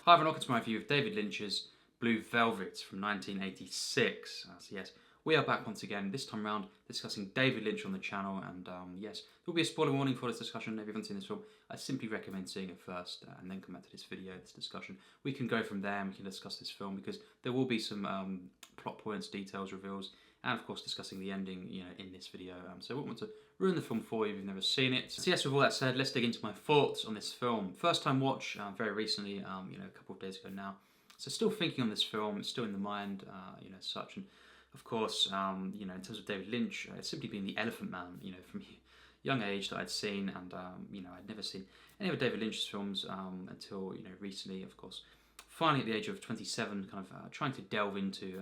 Hi everyone, welcome to my review of David Lynch's Blue Velvet from 1986. So yes, we are back once again, this time round discussing David Lynch on the channel, and yes, there will be a spoiler warning for this discussion. If you haven't seen this film, I simply recommend seeing it first and then come back to this video, this discussion. We can go from there and we can discuss this film because there will be some plot points, details, reveals, and of course discussing the ending, in this video. So I won't want to ruin the film for you if you've never seen it. So yes, with all that said, let's dig into my thoughts on this film. First time watch, very recently, a couple of days ago now. So still thinking on this film, still in the mind, such. And of course, in terms of David Lynch, it's simply been The Elephant Man, from young age that I'd seen, and I'd never seen any of David Lynch's films until recently, of course. Finally, at the age of 27, kind of trying to delve into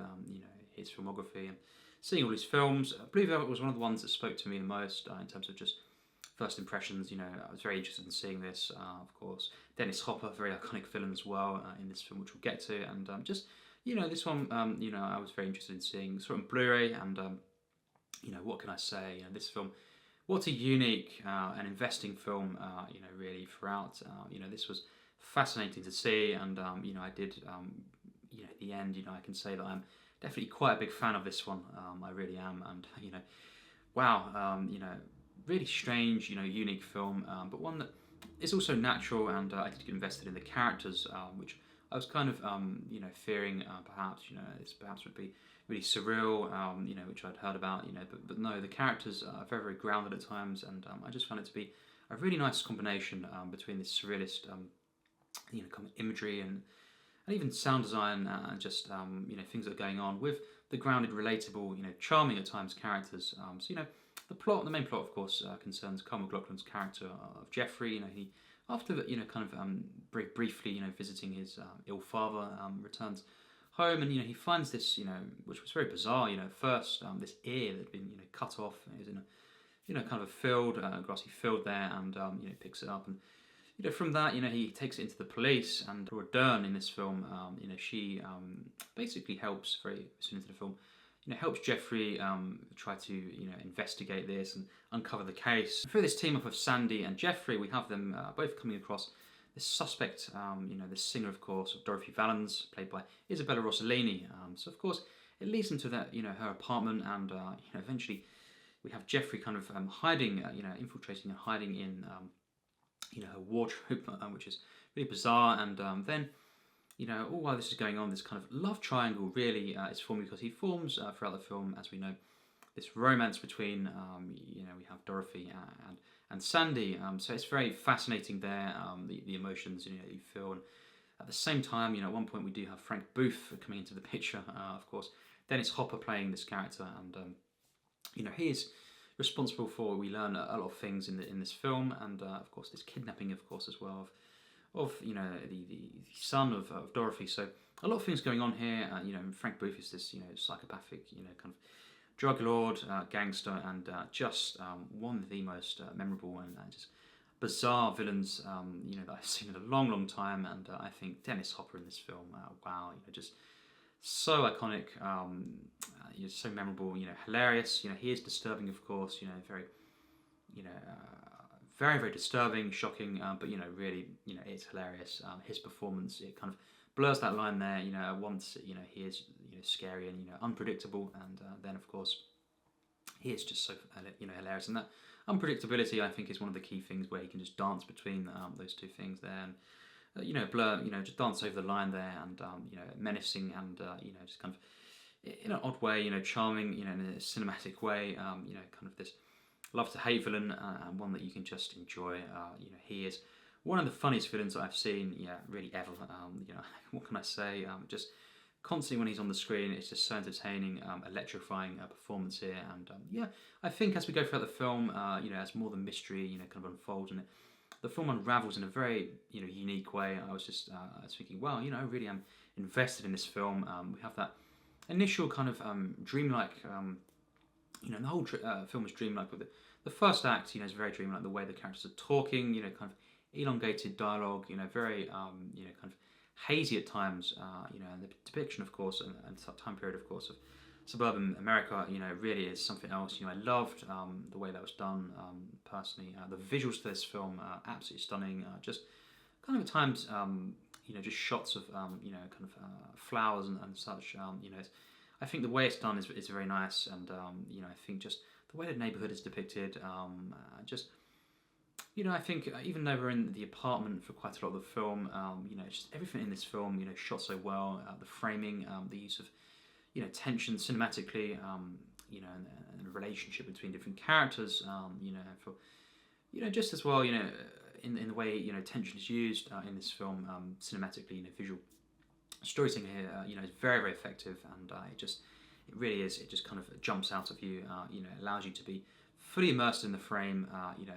his filmography and seeing all his films. Blue Velvet was one of the ones that spoke to me the most in terms of just first impressions. I was very interested in seeing this. Of course, Dennis Hopper, very iconic villain as well in this film, which we'll get to, and this one, I was very interested in seeing. Saw it on Blu-ray, and what can I say? This film, what a unique and investing film. Really throughout. This was fascinating to see, and I did. At the end, I can say that I'm definitely quite a big fan of this one. I really am, and wow, really strange, unique film, but one that is also natural, and I did get invested in the characters, which I was kind of, fearing perhaps, this perhaps would be really surreal, which I'd heard about, but no, the characters are very, very grounded at times, and I just found it to be a really nice combination between this surrealist, kind of imagery and even sound design and just things that are going on with the grounded, relatable, charming at times characters. The main plot, of course, concerns MacLachlan's character of Jeffrey. He, after very briefly, visiting his ill father, returns home, and he finds this, which was very bizarre. First this ear that had been cut off. It was in a kind of a field, grassy field there, and picks it up and. From that, he takes it into the police, and Dern in this film, she basically helps very soon into the film, helps Jeffrey try to, investigate this and uncover the case. Through this team up of Sandy and Jeffrey, we have them both coming across this suspect, this singer, of course, of Dourif Valens, played by Isabella Rossellini. So, of course, it leads them to that, her apartment, and eventually we have Jeffrey kind of hiding, infiltrating and hiding in. Her wardrobe, which is really bizarre, and then, all while this is going on, this kind of love triangle really is forming, because he forms throughout the film, as we know, this romance between, we have Dorothy and Sandy. So it's very fascinating there, the emotions you feel, and at the same time, at one point we do have Frank Booth coming into the picture, of course, Dennis Hopper playing this character, and he is responsible for, we learn a lot of things in this film, and of course this kidnapping, of course, as well, of the son of Dorothy. So a lot of things going on here. Frank Booth is this psychopathic kind of drug lord, gangster, and just one of the most memorable and just bizarre villains that I've seen in a long time. And I think Dennis Hopper in this film, wow, just so iconic, so memorable, hilarious. He is disturbing, of course, very, very, very disturbing, shocking, but really, it's hilarious. His performance, it kind of blurs that line there. Once he is scary and unpredictable, and then of course he is just so hilarious, and that unpredictability, I think, is one of the key things where he can just dance between those two things there. And, blur, just dance over the line there, and menacing, and just kind of in an odd way, charming, in a cinematic way, kind of this love to hate villain, and one that you can just enjoy. He is one of the funniest villains that I've seen, really ever. What can I say? Just constantly when he's on the screen, it's just so entertaining, electrifying performance here, and I think as we go throughout the film, as more the mystery, kind of unfolds, and the film unravels in a very, unique way. I was just, I was thinking, wow, I really am invested in this film. We have that initial kind of dreamlike, the whole film is dreamlike, but the first act, is very dreamlike. The way the characters are talking, kind of elongated dialogue, very, kind of hazy at times, and the depiction, of course, and time period, of course, of suburban America, really is something else. I loved the way that was done, personally. The visuals for this film are absolutely stunning. Just kind of at times just shots of kind of flowers and such. I think the way it's done is very nice, and I think just the way the neighborhood is depicted, just I think even though we're in the apartment for quite a lot of the film, just everything in this film, shot so well. The framing, the use of tension cinematically, and the relationship between different characters, for just as well, in the way tension is used in this film, cinematically, visual storytelling here, is very, very effective, and it really is. It just kind of jumps out of you. It allows you to be fully immersed in the frame.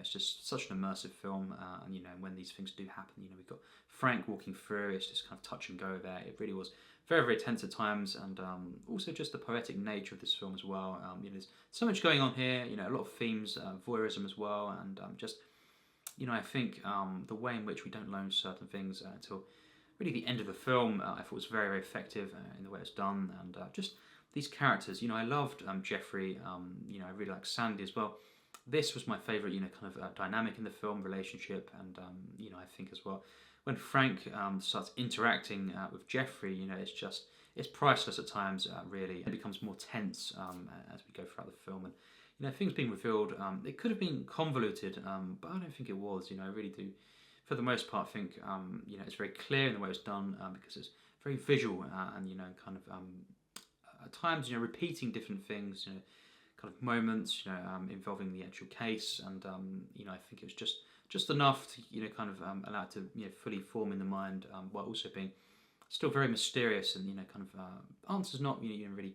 It's just such an immersive film, and when these things do happen, we've got Frank walking through. It's just kind of touch and go there. It really was very, very tense at times, and also just the poetic nature of this film as well. There's so much going on here. A lot of themes, voyeurism as well, and I think the way in which we don't learn certain things until really the end of the film, I thought was very, very effective in the way it's done, and just these characters. I loved Jeffrey. I really like Sandy as well. This was my favourite, kind of dynamic in the film, relationship, and I think as well when Frank starts interacting with Jeffrey, it's priceless at times. Really, it becomes more tense as we go throughout the film, and things being revealed. It could have been convoluted, but I don't think it was. I really do, for the most part, think it's very clear in the way it's done because it's very visual and kind of at times repeating different things, kind of moments, involving the actual case, and I think it was just enough to kind of allow it to fully form in the mind, while also being still very mysterious, and kind of answers not really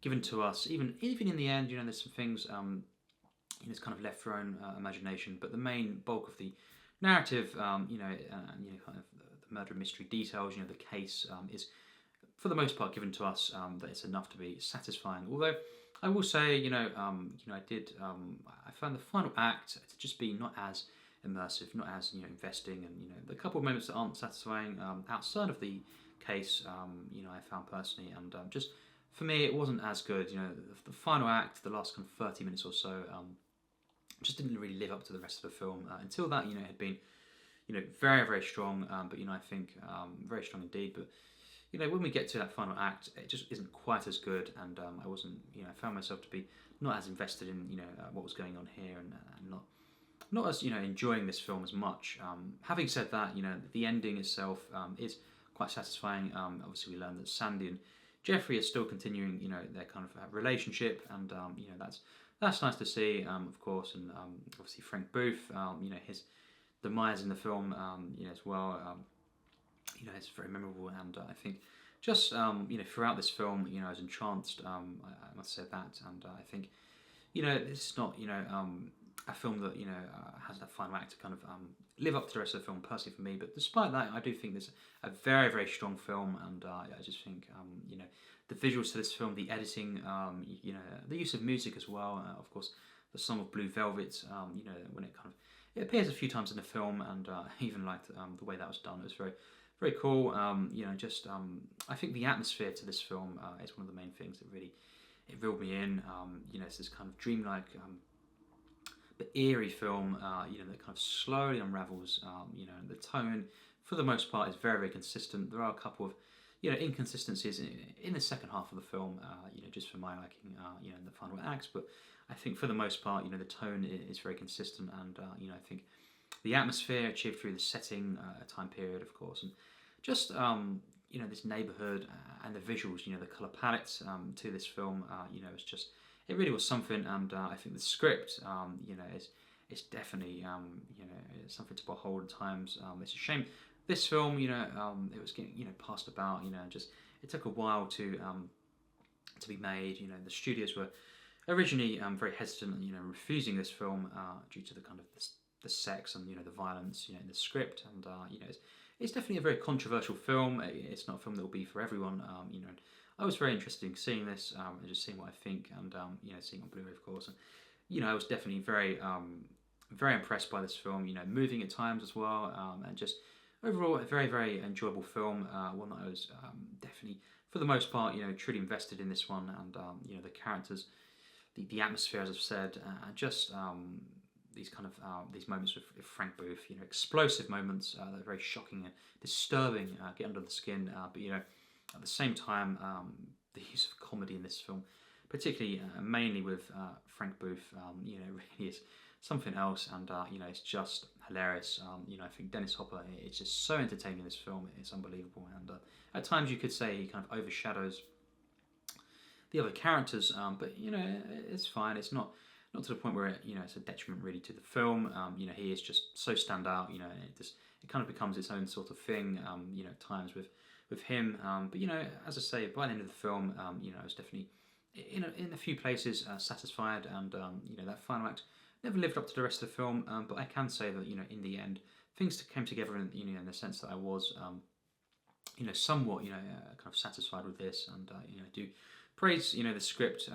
given to us. Even in the end, there's some things it's kind of left for our own imagination, but the main bulk of the narrative, kind of the murder mystery details, the case is for the most part given to us, that it's enough to be satisfying. Although I will say, I found the final act to just be not as immersive, not as investing, and the couple of moments that aren't satisfying outside of the case, I found personally, and just for me it wasn't as good. The final act, the last kind of 30 minutes or so, just didn't really live up to the rest of the film. Until that, it had been, very, very strong. But I think very strong indeed. But when we get to that final act, it just isn't quite as good, and I wasn't, I found myself to be not as invested in, what was going on here, and not as enjoying this film as much. Having said that, the ending itself is quite satisfying. Obviously, we learned that Sandy and Jeffrey are still continuing, their kind of relationship, and that's nice to see, of course, and obviously Frank Booth, his demise in the film, as well. It's very memorable, and I think just throughout this film, I was entranced. I must say that, and I think this is not a film that has that final act to kind of live up to the rest of the film personally for me. But despite that, I do think this is a very, very strong film, and I just think the visuals to this film, the editing, the use of music as well. Of course, the song of Blue Velvet, when it appears a few times in the film, and I even liked the way that was done. It was very, very cool. I think the atmosphere to this film is one of the main things that really reeled me in. It's this kind of dreamlike, but eerie film, that kind of slowly unravels. The tone, for the most part, is very, very consistent. There are a couple of inconsistencies in the second half of the film, just for my liking, in the final acts. But I think for the most part, the tone is very consistent, and I think the atmosphere achieved through the setting, time period, of course, and just this neighborhood and the visuals, the color palettes to this film, it really was something. And I think the script, is definitely something to behold at times. It's a shame this film, it was getting passed about, it took a while to be made. The studios were originally very hesitant, refusing this film due to the kind of the sex and the violence in the script, and it's definitely a very controversial film. It's not a film that will be for everyone. I was very interested in seeing this, and just seeing what I think, and seeing it on Blu-ray, of course. And I was definitely very very impressed by this film. Moving at times as well, and just overall a very, very enjoyable film. One that I was definitely, for the most part, truly invested in this one, and the characters, the atmosphere, as I've said, just these kind of these moments with Frank Booth, explosive moments that are very shocking and disturbing, get under the skin. But at the same time, the use of comedy in this film, particularly mainly with Frank Booth, really is something else, and it's just hilarious. I think Dennis Hopper is just so entertaining in this film; it's unbelievable, and at times you could say he kind of overshadows the other characters, but it's fine. It's not to the point where it's a detriment really to the film. He is just so standout. It kind of becomes its own sort of thing. At times with him. But as I say, by the end of the film, I was definitely in a few places satisfied, and that final act never lived up to the rest of the film. But I can say that in the end, things came together in the sense that I was somewhat kind of satisfied with this, and I do praise the script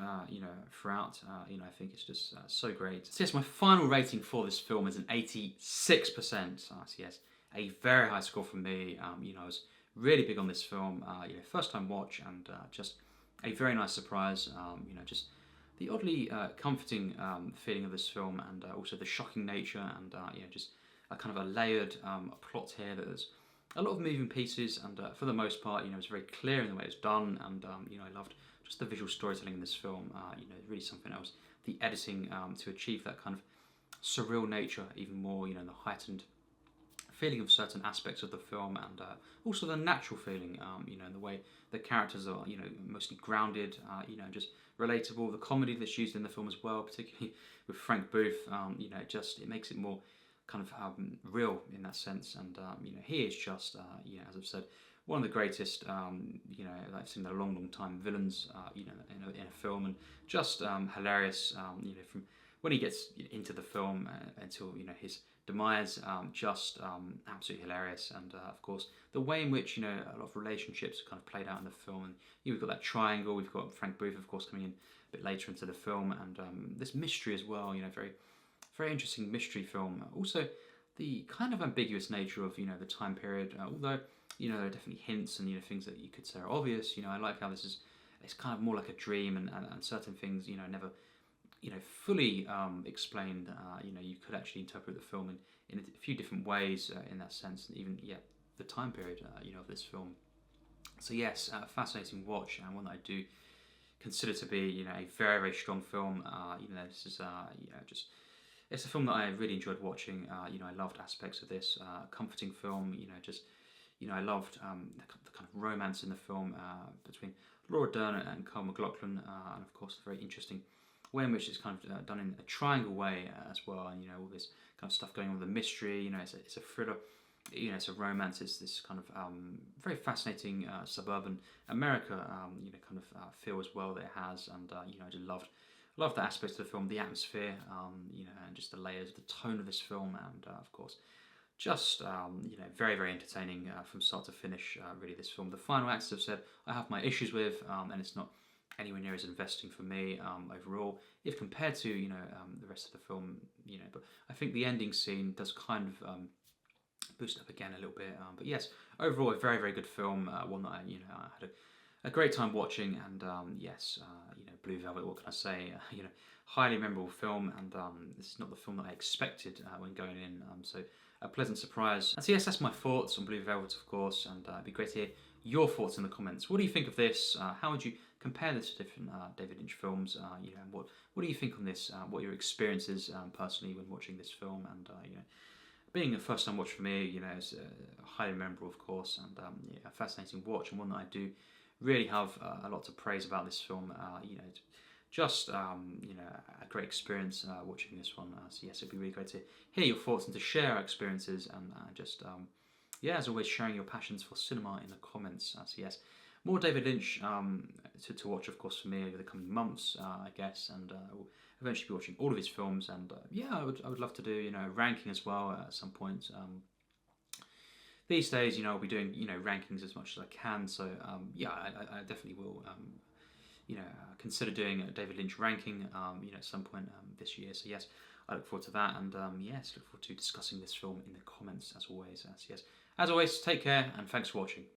throughout. I think it's just so great. So yes, my final rating for this film is an 86%. So yes, a very high score from me. I was really big on this film. First time watch, and just a very nice surprise. Just the oddly comforting feeling of this film, and also the shocking nature, and just a kind of a layered plot here. That there's a lot of moving pieces, and for the most part, it was very clear in the way it was done, and I loved just the visual storytelling in this film. Really something else. The editing to achieve that kind of surreal nature even more. The heightened feeling of certain aspects of the film, and also the natural feeling. The way the characters are, mostly grounded. Just relatable. The comedy that's used in the film as well, particularly with Frank Booth. It makes it more kind of real in that sense, and he is just as I've said, one of the greatest I've seen in a long time villains in a film, and just hilarious from when he gets into the film until his demise, just absolutely hilarious. And of course the way in which a lot of relationships are kind of played out in the film, and we've got that triangle, we've got Frank Booth of course coming in a bit later into the film, and this mystery as well, very very interesting mystery film. Also the kind of ambiguous nature of the time period, although there are definitely hints and things that you could say are obvious. I like how it's kind of more like a dream, and certain things never fully explained. You could actually interpret the film in a few different ways in that sense, and even the time period of this film. So yes, a fascinating watch, and one that I do consider to be a very very strong film. This is just. It's a film that I really enjoyed watching. I loved aspects of this comforting film. I loved the kind of romance in the film between Laura Dern and MacLachlan, and of course the very interesting way in which it's kind of done in a triangle way as well. And all this kind of stuff going on with the mystery. It's a thriller. It's a romance. It's this kind of very fascinating suburban America kind of feel as well that it has, and I just loved the aspects of the film, the atmosphere, and just the layers, the tone of this film, and of course, just very very entertaining from start to finish. Really, this film. The final acts, I've said, I have my issues with, and it's not anywhere near as investing for me overall, if compared to the rest of the film. But I think the ending scene does kind of boost up again a little bit. But yes, overall, a very very good film. One that I had a great time watching, and yes, Blue Velvet, what can I say? Highly memorable film, and this is not the film that I expected when going in, so a pleasant surprise. And so yes, that's my thoughts on Blue Velvet, of course, and it'd be great to hear your thoughts in the comments. What do you think of this? How would you compare this to different David Lynch films? And what do you think on this? What are your experiences personally when watching this film? And being a first time watch for me, it's highly memorable, of course, and a fascinating watch, and one that I do really have a lot to praise about this film. It's just a great experience watching this one. So yes, it'd be really great to hear your thoughts and to share our experiences, and just as always, sharing your passions for cinema in the comments. So yes, more David Lynch to watch, of course, for me over the coming months, I guess, and we'll eventually be watching all of his films. And I would love to do ranking as well at some point. These days, I'll be doing rankings as much as I can. So I definitely will consider doing a David Lynch ranking at some point this year. So yes, I look forward to that, and yes, look forward to discussing this film in the comments as always. So yes, as always, take care and thanks for watching.